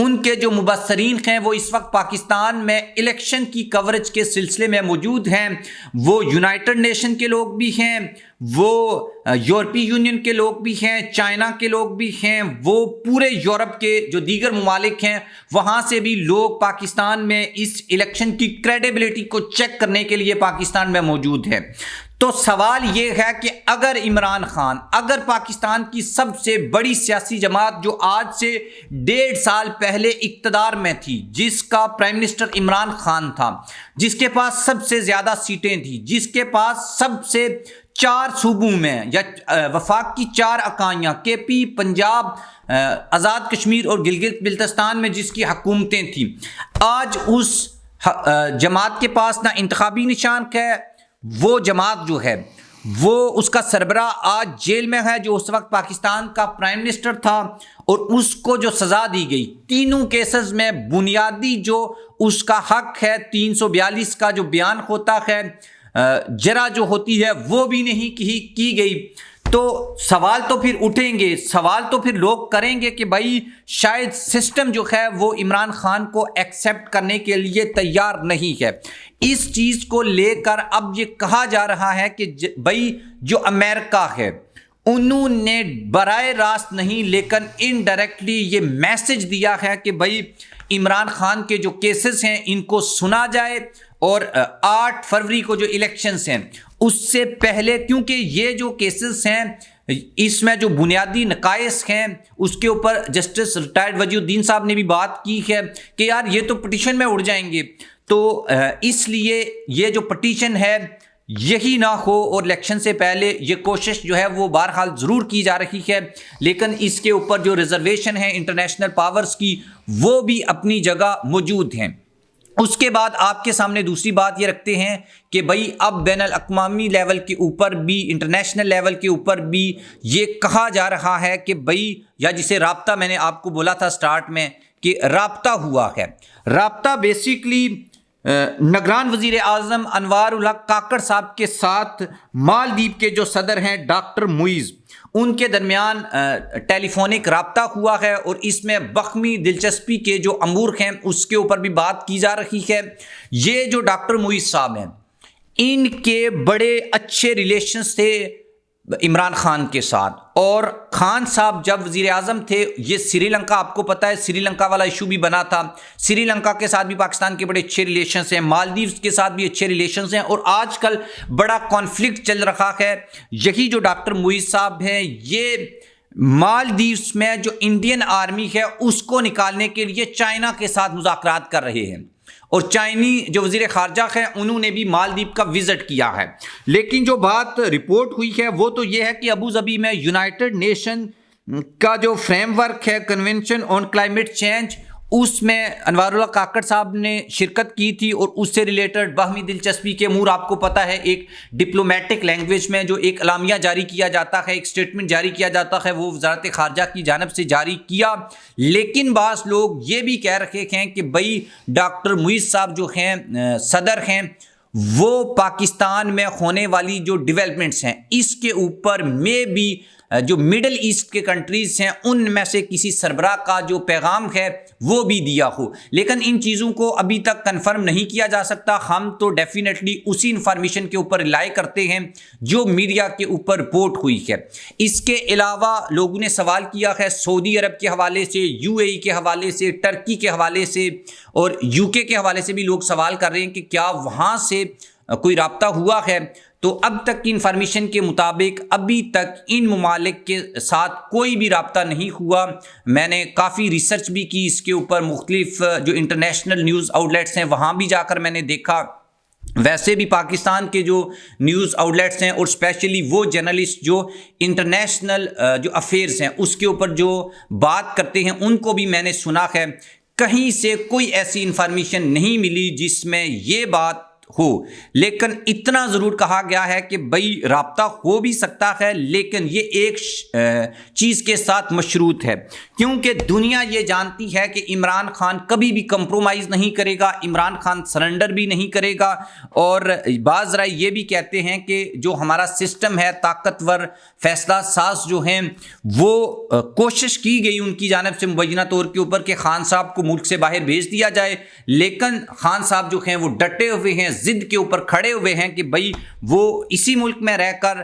ان کے جو مبصرین ہیں وہ اس وقت پاکستان میں الیکشن کی کوریج کے سلسلے میں موجود ہیں. وہ یونائٹڈ نیشن کے لوگ بھی ہیں, وہ یورپی یونین کے لوگ بھی ہیں, چائنا کے لوگ بھی ہیں, وہ پورے یورپ کے جو دیگر ممالک ہیں وہاں سے بھی لوگ پاکستان میں اس الیکشن کی کریڈیبلٹی کو چیک کرنے کے لیے پاکستان میں موجود ہیں. تو سوال یہ ہے کہ اگر عمران خان, اگر پاکستان کی سب سے بڑی سیاسی جماعت جو آج سے 1.5 سال پہلے اقتدار میں تھی, جس کا پرائم منسٹر عمران خان تھا, جس کے پاس سب سے زیادہ سیٹیں تھیں, جس کے پاس سب سے 4 صوبوں میں یا وفاق کی 4 اکائیاں کے پی, پنجاب, آزاد کشمیر اور گلگت بلتستان میں جس کی حکومتیں تھیں, آج اس جماعت کے پاس نہ انتخابی نشان ہے. وہ جماعت جو ہے وہ اس کا سربراہ آج جیل میں ہے جو اس وقت پاکستان کا پرائم منسٹر تھا, اور اس کو جو سزا دی گئی تینوں کیسز میں بنیادی جو اس کا حق ہے 342 کا جو بیان ہوتا ہے, جرا جو ہوتی ہے وہ بھی نہیں کی گئی. تو سوال تو پھر اٹھیں گے, سوال تو پھر لوگ کریں گے کہ بھائی شاید سسٹم جو ہے وہ عمران خان کو ایکسیپٹ کرنے کے لیے تیار نہیں ہے. اس چیز کو لے کر اب یہ کہا جا رہا ہے کہ بھائی جو امریکہ ہے انہوں نے براہ راست نہیں لیکن انڈائریکٹلی یہ میسج دیا ہے کہ بھائی عمران خان کے جو کیسز ہیں ان کو سنا جائے, اور 8 فروری کو جو الیکشنز ہیں اس سے پہلے, کیونکہ یہ جو کیسز ہیں اس میں جو بنیادی نقائص ہیں اس کے اوپر جسٹس ریٹائرڈ وجیہ الدین صاحب نے بھی بات کی ہے کہ یار یہ تو پٹیشن میں اڑ جائیں گے, تو اس لیے یہ جو پٹیشن ہے یہی نہ ہو, اور الیکشن سے پہلے یہ کوشش جو ہے وہ بہرحال ضرور کی جا رہی ہے, لیکن اس کے اوپر جو ریزرویشن ہے انٹرنیشنل پاورز کی وہ بھی اپنی جگہ موجود ہیں. اس کے بعد آپ کے سامنے دوسری بات یہ رکھتے ہیں کہ بھائی اب بین الاقوامی لیول کے اوپر بھی, انٹرنیشنل لیول کے اوپر بھی یہ کہا جا رہا ہے کہ بھائی, یا جسے رابطہ میں نے آپ کو بولا تھا سٹارٹ میں کہ رابطہ ہوا ہے. رابطہ بیسیکلی نگران وزیر اعظم انوار الحق کاکڑ صاحب کے ساتھ مالدیپ کے جو صدر ہیں ڈاکٹر معیز, ان کے درمیان ٹیلی فونک رابطہ ہوا ہے, اور اس میں بخمی دلچسپی کے جو امور ہیں اس کے اوپر بھی بات کی جا رہی ہے. یہ جو ڈاکٹر معیز صاحب ہیں ان کے بڑے اچھے ریلیشنز تھے عمران خان کے ساتھ, اور خان صاحب جب وزیر اعظم تھے, یہ سری لنکا آپ کو پتہ ہے سری لنکا والا ایشو بھی بنا تھا, سری لنکا کے ساتھ بھی پاکستان کے بڑے اچھے ریلیشنز ہیں, مالدیوز کے ساتھ بھی اچھے ریلیشنز ہیں, اور آج کل بڑا کانفلکٹ چل رہا ہے. یہی جو ڈاکٹر معیز صاحب ہیں یہ مالدیوز میں جو انڈین آرمی ہے اس کو نکالنے کے لیے چائنا کے ساتھ مذاکرات کر رہے ہیں, اور چائنی جو وزیر خارجہ ہیں انہوں نے بھی مالدیپ کا وزٹ کیا ہے. لیکن جو بات رپورٹ ہوئی ہے وہ تو یہ ہے کہ ابو ظبی میں یونائٹڈ نیشن کا جو فریم ورک ہے کنونشن آن کلائمیٹ چینج, اس میں انوار اللہ کاکڑ صاحب نے شرکت کی تھی, اور اس سے ریلیٹڈ باہمی دلچسپی کے امور آپ کو پتہ ہے ایک ڈپلومیٹک لینگویج میں جو ایک اعلامیہ جاری کیا جاتا ہے, ایک اسٹیٹمنٹ جاری کیا جاتا ہے, وہ وزارت خارجہ کی جانب سے جاری کیا. لیکن بعض لوگ یہ بھی کہہ رہے ہیں کہ بھائی ڈاکٹر معیز صاحب جو ہیں صدر ہیں وہ پاکستان میں ہونے والی جو ڈیولپمنٹس ہیں اس کے اوپر میں بھی جو مڈل ایسٹ کے کنٹریز ہیں ان میں سے کسی سربراہ کا جو پیغام ہے وہ بھی دیا ہو. لیکن ان چیزوں کو ابھی تک کنفرم نہیں کیا جا سکتا. ہم تو ڈیفینیٹلی اسی انفارمیشن کے اوپر ریلائی کرتے ہیں جو میڈیا کے اوپر رپورٹ ہوئی ہے. اس کے علاوہ لوگوں نے سوال کیا ہے سعودی عرب کے حوالے سے, یو اے ای کے حوالے سے, ٹرکی کے حوالے سے اور یو کے حوالے سے بھی لوگ سوال کر رہے ہیں کہ کیا وہاں سے کوئی رابطہ ہوا ہے. تو اب تک کی انفارمیشن کے مطابق ابھی تک ان ممالک کے ساتھ کوئی بھی رابطہ نہیں ہوا. میں نے کافی ریسرچ بھی کی اس کے اوپر, مختلف جو انٹرنیشنل نیوز آؤٹ لیٹس ہیں وہاں بھی جا کر میں نے دیکھا. ویسے بھی پاکستان کے جو نیوز آؤٹ لیٹس ہیں اور اسپیشلی وہ جرنلسٹ جو انٹرنیشنل جو افیئرز ہیں اس کے اوپر جو بات کرتے ہیں ان کو بھی میں نے سنا ہے. کہیں سے کوئی ایسی انفارمیشن نہیں ملی جس میں یہ بات ہو، لیکن اتنا ضرور کہا گیا ہے کہ بھائی رابطہ ہو بھی سکتا ہے لیکن یہ ایک چیز کے ساتھ مشروط ہے، کیونکہ دنیا یہ جانتی ہے کہ عمران خان کبھی بھی کمپرومائز نہیں کرے گا، عمران خان سرنڈر بھی نہیں کرے گا، اور بعض رائے یہ بھی کہتے ہیں کہ جو ہمارا سسٹم ہے، طاقتور فیصلہ ساز جو ہیں، وہ کوشش کی گئی ان کی جانب سے مبینہ طور کے اوپر کہ خان صاحب کو ملک سے باہر بھیج دیا جائے، لیکن خان صاحب جو ہیں وہ ڈٹے ہوئے ہیں، ضد کے اوپر کھڑے ہوئے ہیں کہ بھائی وہ اسی ملک میں رہ کر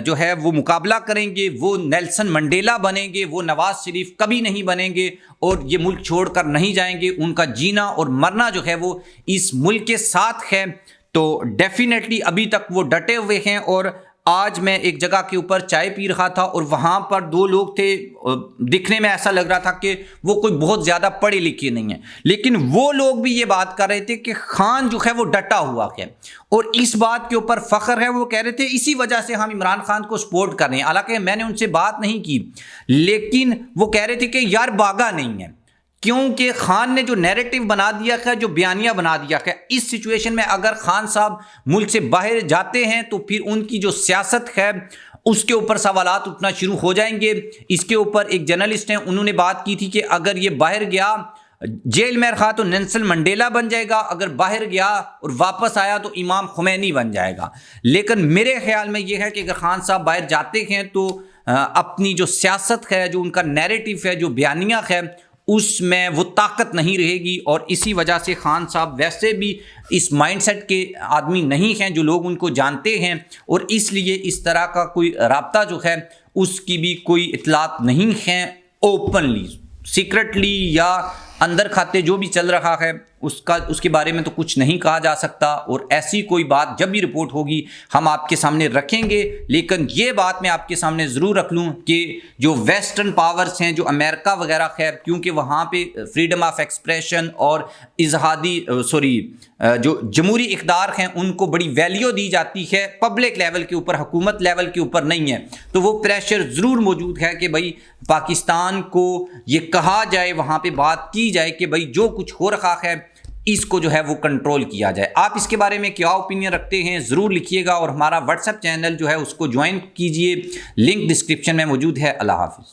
جو ہے وہ مقابلہ کریں گے، وہ نیلسن منڈیلا بنیں گے، وہ نواز شریف کبھی نہیں بنیں گے اور یہ ملک چھوڑ کر نہیں جائیں گے، ان کا جینا اور مرنا جو ہے وہ اس ملک کے ساتھ ہے۔ تو ڈیفینیٹلی ابھی تک وہ ڈٹے ہوئے ہیں، اور آج میں ایک جگہ کے اوپر چائے پی رہا تھا اور وہاں پر دو لوگ تھے، دکھنے میں ایسا لگ رہا تھا کہ وہ کوئی بہت زیادہ پڑھے لکھے نہیں ہیں، لیکن وہ لوگ بھی یہ بات کر رہے تھے کہ خان جو ہے وہ ڈٹا ہوا ہے اور اس بات کے اوپر فخر ہے۔ وہ کہہ رہے تھے اسی وجہ سے ہم عمران خان کو سپورٹ کر رہے ہیں، حالانکہ میں نے ان سے بات نہیں کی، لیکن وہ کہہ رہے تھے کہ یار باغا نہیں ہے، کیونکہ خان نے جو نیریٹو بنا دیا ہے، جو بیانیہ بنا دیا ہے، اس سچویشن میں اگر خان صاحب ملک سے باہر جاتے ہیں تو پھر ان کی جو سیاست ہے اس کے اوپر سوالات اٹھنا شروع ہو جائیں گے۔ اس کے اوپر ایک جرنلسٹ ہیں، انہوں نے بات کی تھی کہ اگر یہ باہر گیا جیل میں رہا تو نیلسن منڈیلا بن جائے گا، اگر باہر گیا اور واپس آیا تو امام خمینی بن جائے گا۔ لیکن میرے خیال میں یہ ہے کہ اگر خان صاحب باہر جاتے ہیں تو اپنی جو سیاست ہے، جو ان کا نیریٹو ہے، جو بیانیہ ہے، اس میں وہ طاقت نہیں رہے گی، اور اسی وجہ سے خان صاحب ویسے بھی اس مائنڈ سیٹ کے آدمی نہیں ہیں جو لوگ ان کو جانتے ہیں، اور اس لیے اس طرح کا کوئی رابطہ جو ہے اس کی بھی کوئی اطلاعات نہیں ہیں اوپنلی، سیکرٹلی یا اندر کھاتے جو بھی چل رہا ہے اس کے بارے میں تو کچھ نہیں کہا جا سکتا، اور ایسی کوئی بات جب بھی رپورٹ ہوگی ہم آپ کے سامنے رکھیں گے۔ لیکن یہ بات میں آپ کے سامنے ضرور رکھ لوں کہ جو ویسٹرن پاورز ہیں، جو امریکہ وغیرہ ہے، کیونکہ وہاں پہ فریڈم آف ایکسپریشن اور جو جمہوری اقدار ہیں ان کو بڑی ویلیو دی جاتی ہے، پبلک لیول کے اوپر، حکومت لیول کے اوپر نہیں ہے، تو وہ پریشر ضرور موجود ہے کہ بھائی پاکستان کو یہ کہا جائے، وہاں پہ بات کی جائے کہ بھائی جو کچھ ہو رہا ہے اس کو جو ہے وہ کنٹرول کیا جائے۔ آپ اس کے بارے میں کیا اوپینین رکھتے ہیں ضرور لکھیے گا، اور ہمارا واٹس ایپ چینل جو ہے اس کو جوائن کیجئے، لنک ڈسکرپشن میں موجود ہے۔ اللہ حافظ۔